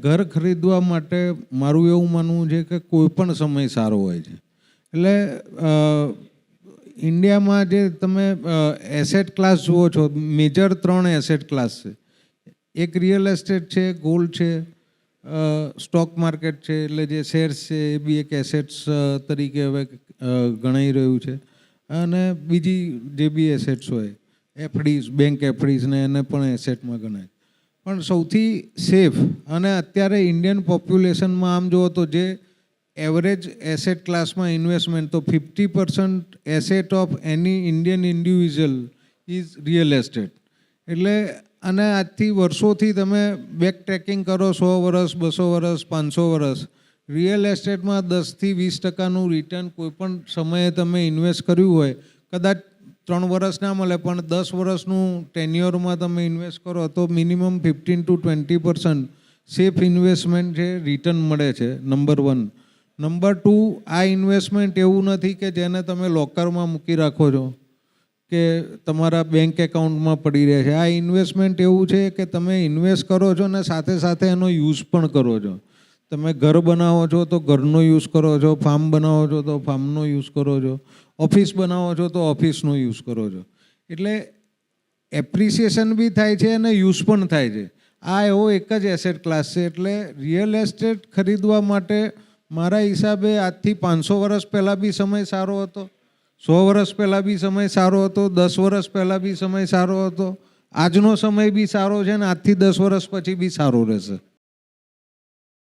ઘર ખરીદવા માટે મારું એવું માનવું છે કે કોઈ પણ સમય સારો હોય છે. એટલે ઇન્ડિયામાં જે તમે એસેટ ક્લાસ જુઓ છો, મેજર 3 એસેટ ક્લાસ છે. એક રિયલ એસ્ટેટ છે, ગોલ્ડ છે, સ્ટોક માર્કેટ છે, એટલે જે શેર્સ છે એ બી એક એસેટ્સ તરીકે હવે ગણાઈ રહ્યું છે. અને બીજી જે બી એસેટ્સ હોય, એફડીઝ, બેંક એફડીઝ ને એને પણ એસેટમાં ગણાય. પણ સૌથી સેફ અને અત્યારે ઇન્ડિયન પોપ્યુલેશનમાં આમ જુઓ તો જે એવરેજ એસેટ ક્લાસમાં ઇન્વેસ્ટમેન્ટ, તો 50% asset of any Indian individual is real estate. એટલે અને આજથી વર્ષોથી તમે બેક ટ્રેકિંગ કરો, 100 વર્ષ, 200 વર્ષ, 500 વર્ષ, રિયલ એસ્ટેટમાં 10થી 20% રિટર્ન કોઈપણ સમયે તમે ઇન્વેસ્ટ કર્યું હોય, કદાચ 3 વર્ષ ના મળે પણ 10 વર્ષનું ટેન્યુઅરમાં તમે ઇન્વેસ્ટ કરો તો મિનિમમ 15 to 20% સેફ ઇન્વેસ્ટમેન્ટ છે, રિટર્ન મળે છે. નંબર 1. નંબર 2, આ ઇન્વેસ્ટમેન્ટ એવું નથી કે જેને તમે લોકરમાં મૂકી રાખો છો કે તમારા બેંક એકાઉન્ટમાં પડી રહે છે. આ ઇન્વેસ્ટમેન્ટ એવું છે કે તમે ઇન્વેસ્ટ કરો છો ને સાથે સાથે એનો યુઝ પણ કરો છો. તમે ઘર બનાવો છો તો ઘરનો યુઝ કરો છો, ફાર્મ બનાવો છો તો ફાર્મનો યુઝ કરો છો, ઓફિસ બનાવો છો તો ઓફિસનો યુઝ કરો છો. એટલે એપ્રિસિએશન બી થાય છે અને યુઝ પણ થાય છે. આ એવો એક જ એસેટ ક્લાસ છે. એટલે રિયલ એસ્ટેટ ખરીદવા માટે મારા હિસાબે આજથી 500 વર્ષ પહેલાં બી સમય સારો હતો, 100 વર્ષ પહેલાં બી સમય સારો હતો, 10 વર્ષ પહેલાં બી સમય સારો હતો, આજનો સમય બી સારો છે ને આજથી 10 વર્ષ પછી બી સારો રહેશે.